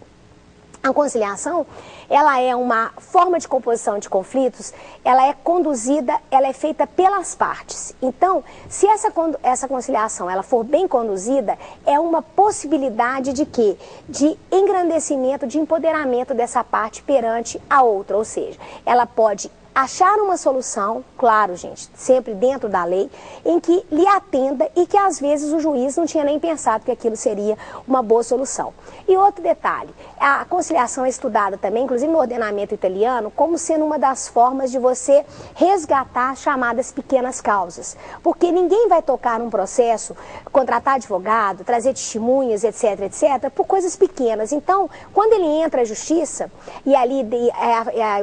A conciliação, ela é uma forma de composição de conflitos, ela é conduzida, ela é feita pelas partes. Então, se essa conciliação ela for bem conduzida, é uma possibilidade de quê? De engrandecimento, de empoderamento dessa parte perante a outra, ou seja, ela pode achar uma solução, claro, gente, sempre dentro da lei, em que lhe atenda e que às vezes o juiz não tinha nem pensado que aquilo seria uma boa solução. E outro detalhe, a conciliação é estudada também, inclusive no ordenamento italiano, como sendo uma das formas de você resgatar as chamadas pequenas causas. Porque ninguém vai tocar num processo, contratar advogado, trazer testemunhas, etc, etc, por coisas pequenas. Então, quando ele entra à justiça, e ali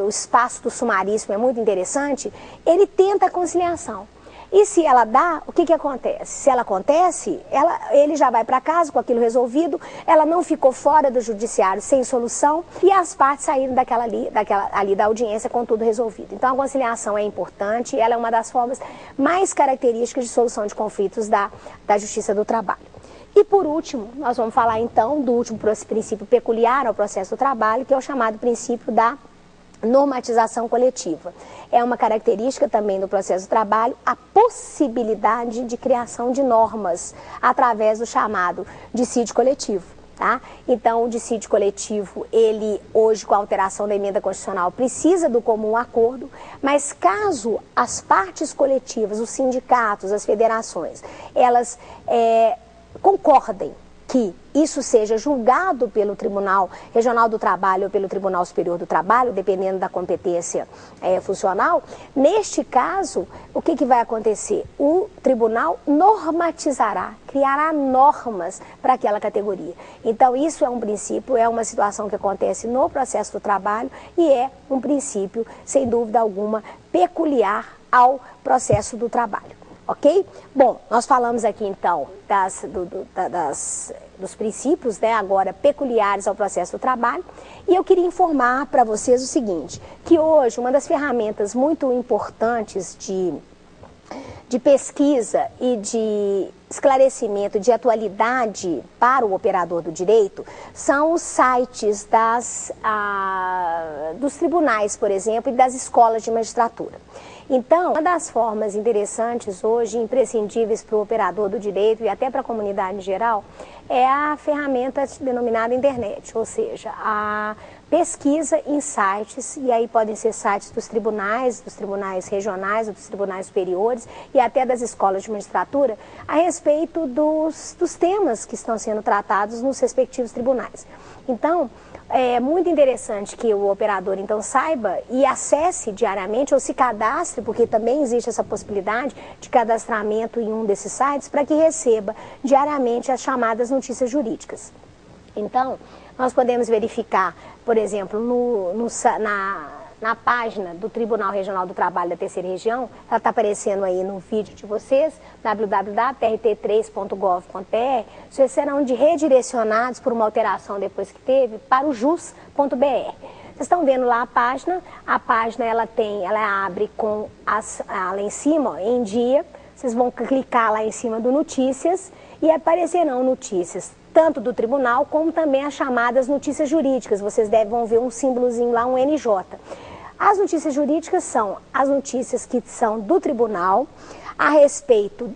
o espaço do sumaríssimo é muito interessante, ele tenta a conciliação. E se ela dá, o que acontece? Se ela acontece, ele já vai para casa com aquilo resolvido, ela não ficou fora do judiciário sem solução e as partes saíram ali da audiência com tudo resolvido. Então a conciliação é importante, ela é uma das formas mais características de solução de conflitos da Justiça do Trabalho. E por último, nós vamos falar então do último princípio peculiar ao processo do trabalho, que é o chamado princípio da normatização coletiva. É uma característica também do processo do trabalho a possibilidade de criação de normas através do chamado dissídio coletivo. Tá? Então, o dissídio coletivo, ele hoje com a alteração da emenda constitucional precisa do comum acordo, mas caso as partes coletivas, os sindicatos, as federações, elas concordem que isso seja julgado pelo Tribunal Regional do Trabalho ou pelo Tribunal Superior do Trabalho, dependendo da competência funcional, neste caso, o que vai acontecer? O tribunal normatizará, criará normas para aquela categoria. Então, isso é um princípio, é uma situação que acontece no processo do trabalho e é um princípio, sem dúvida alguma, peculiar ao processo do trabalho. Ok? Bom, nós falamos aqui então dos princípios, né, agora peculiares ao processo do trabalho, e eu queria informar para vocês o seguinte, que hoje uma das ferramentas muito importantes de pesquisa e de esclarecimento, de atualidade para o operador do direito, são os sites dos tribunais, por exemplo, e das escolas de magistratura. Então, uma das formas interessantes hoje, imprescindíveis para o operador do direito e até para a comunidade em geral, é a ferramenta denominada internet, ou seja, a pesquisa em sites, e aí podem ser sites dos tribunais regionais, dos tribunais superiores e até das escolas de magistratura, a respeito dos temas que estão sendo tratados nos respectivos tribunais. Então, é muito interessante que o operador então saiba e acesse diariamente ou se cadastre, porque também existe essa possibilidade de cadastramento em um desses sites para que receba diariamente as chamadas notícias jurídicas. Então, nós podemos verificar, por exemplo, na página do Tribunal Regional do Trabalho da Terceira Região, ela está aparecendo aí no vídeo de vocês, www.trt3.gov.br, vocês serão redirecionados por uma alteração depois que teve para o jus.br. Vocês estão vendo lá a página ela abre com lá em cima, ó, em dia, vocês vão clicar lá em cima do notícias e aparecerão notícias tanto do tribunal como também as chamadas notícias jurídicas. Vocês vão ver um símbolozinho lá, um NJ. As notícias jurídicas são as notícias que são do tribunal a respeito,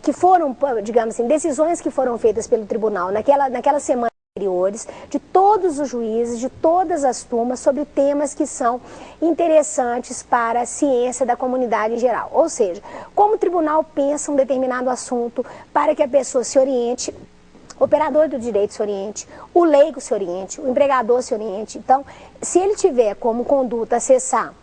que foram, digamos assim, decisões que foram feitas pelo tribunal naquela semana anteriores, de todos os juízes, de todas as turmas, sobre temas que são interessantes para a ciência da comunidade em geral. Ou seja, como o tribunal pensa um determinado assunto para que a pessoa se oriente, o operador do direito se oriente, o leigo se oriente, o empregador se oriente. Então, se ele tiver como conduta acessar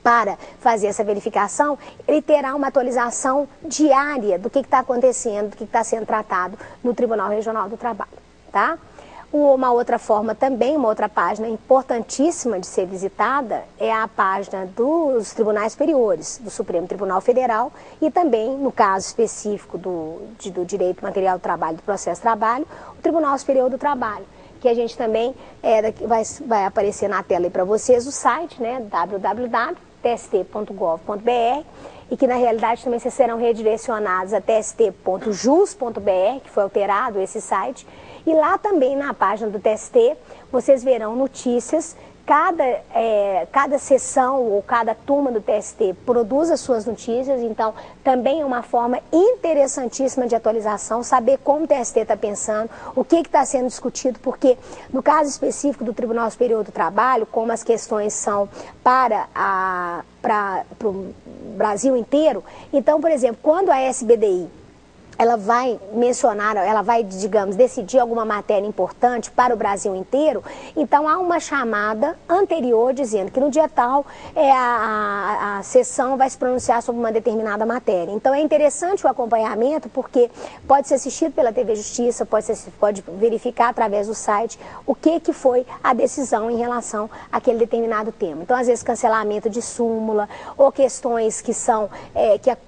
para fazer essa verificação, ele terá uma atualização diária do que está acontecendo, do que está sendo tratado no Tribunal Regional do Trabalho, tá? Uma outra forma também, uma outra página importantíssima de ser visitada é a página dos tribunais superiores, do Supremo Tribunal Federal e também, no caso específico do direito material do trabalho, do processo de trabalho, o Tribunal Superior do Trabalho, que a gente também vai aparecer na tela aí para vocês o site, né, www.tst.gov.br, e que na realidade também vocês serão redirecionados a tst.jus.br, que foi alterado esse site. E lá também na página do TST, vocês verão notícias, cada sessão ou cada turma do TST produz as suas notícias, então também é uma forma interessantíssima de atualização, saber como o TST está pensando, o que está sendo discutido, porque no caso específico do Tribunal Superior do Trabalho, como as questões são para o Brasil inteiro, então, por exemplo, quando a SBDI ela vai mencionar, ela vai, digamos, decidir alguma matéria importante para o Brasil inteiro, então há uma chamada anterior dizendo que no dia tal a sessão vai se pronunciar sobre uma determinada matéria. Então é interessante o acompanhamento, porque pode ser assistido pela TV Justiça, pode verificar através do site o que foi a decisão em relação àquele determinado tema. Então, às vezes, cancelamento de súmula ou questões que são,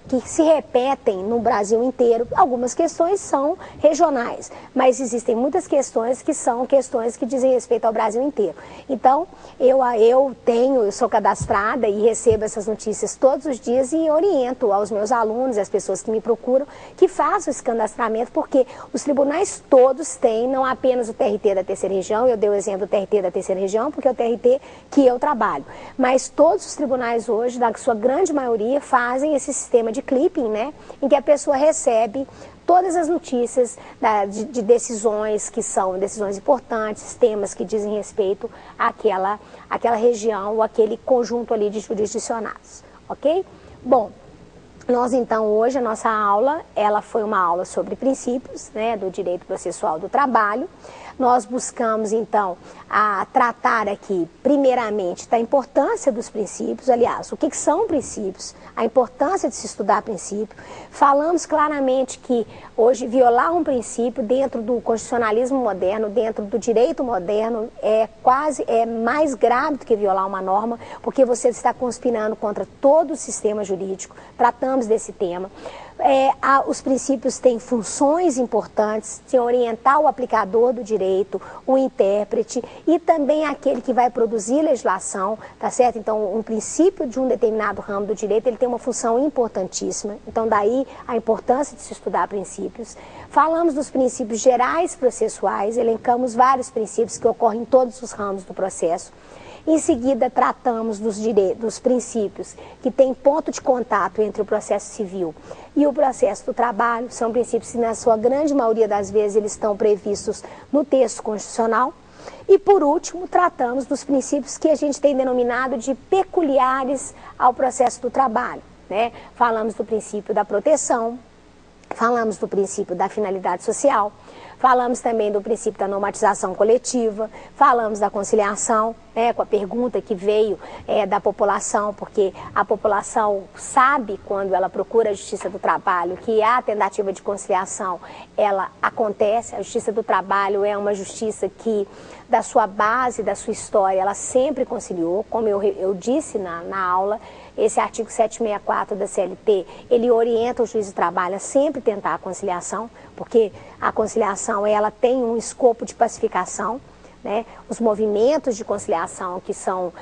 que se repetem no Brasil inteiro. Algumas questões são regionais, mas existem muitas questões que são questões que dizem respeito ao Brasil inteiro. Então, eu sou cadastrada e recebo essas notícias todos os dias e oriento aos meus alunos, as pessoas que me procuram, que façam esse cadastramento, porque os tribunais todos têm, não apenas o TRT da Terceira Região, eu dei o exemplo do TRT da Terceira Região, porque é o TRT que eu trabalho, mas todos os tribunais hoje, na sua grande maioria, fazem esse sistema de clipping, né, em que a pessoa recebe todas as notícias de decisões que são decisões importantes, temas que dizem respeito àquela região ou aquele conjunto ali de jurisdicionados, ok? Bom, nós então hoje, a nossa aula, ela foi uma aula sobre princípios, né, do direito processual do trabalho. Nós buscamos, então, tratar aqui, primeiramente, da importância dos princípios, aliás, o que são princípios, a importância de se estudar princípio. Falamos claramente que hoje violar um princípio dentro do constitucionalismo moderno, dentro do direito moderno, é mais grave do que violar uma norma, porque você está conspirando contra todo o sistema jurídico. Tratamos desse tema. Os princípios têm funções importantes de orientar o aplicador do direito, o intérprete e também aquele que vai produzir legislação, tá certo? Então, um princípio de um determinado ramo do direito, ele tem uma função importantíssima. Então, daí a importância de se estudar princípios. Falamos dos princípios gerais processuais, elencamos vários princípios que ocorrem em todos os ramos do processo. Em seguida, tratamos dos princípios que têm ponto de contato entre o processo civil e o processo do trabalho. São princípios que, na sua grande maioria das vezes, eles estão previstos no texto constitucional. E, por último, tratamos dos princípios que a gente tem denominado de peculiares ao processo do trabalho, né? Falamos do princípio da proteção, falamos do princípio da finalidade social, Falamos também do princípio da normatização coletiva, falamos da conciliação, com a pergunta que veio da população, porque a população sabe, quando ela procura a Justiça do Trabalho, que a tentativa de conciliação, ela acontece. A Justiça do Trabalho é uma justiça que, da sua base, da sua história, ela sempre conciliou, como eu disse na aula. Esse artigo 764 da CLT, ele orienta o juiz do trabalho a sempre tentar a conciliação, porque a conciliação, ela tem um escopo de pacificação, né? Os movimentos de conciliação, que são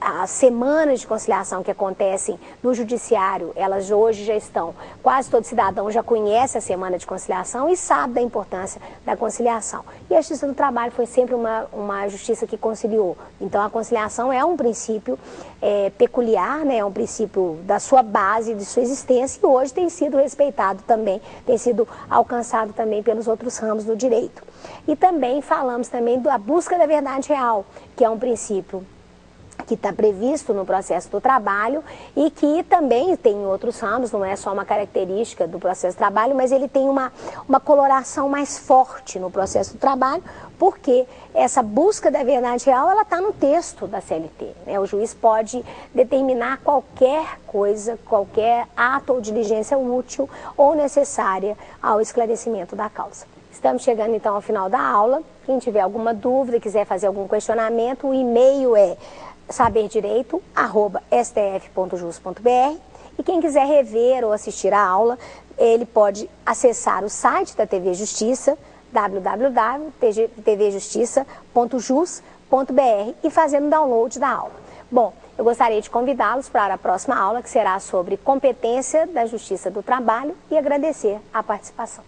as semanas de conciliação que acontecem no judiciário, elas hoje já estão, quase todo cidadão já conhece a semana de conciliação e sabe da importância da conciliação. E a Justiça do Trabalho foi sempre uma justiça que conciliou. Então a conciliação é um princípio peculiar, né? É um princípio da sua base, de sua existência, e hoje tem sido respeitado também, tem sido alcançado também pelos outros ramos do direito. E também falamos também da busca da verdade real, que é um princípio que está previsto no processo do trabalho e que também tem em outros ramos, não é só uma característica do processo do trabalho, mas ele tem uma coloração mais forte no processo do trabalho, porque essa busca da verdade real, ela está no texto da CLT, né? O juiz pode determinar qualquer coisa, qualquer ato ou diligência útil ou necessária ao esclarecimento da causa. Estamos chegando então ao final da aula. Quem tiver alguma dúvida, quiser fazer algum questionamento, o e-mail é saberdireito@stf.jus.br, e quem quiser rever ou assistir a aula, ele pode acessar o site da TV Justiça, www.tvjustiça.jus.br, e fazer um download da aula. Bom, eu gostaria de convidá-los para a próxima aula, que será sobre competência da Justiça do Trabalho, e agradecer a participação.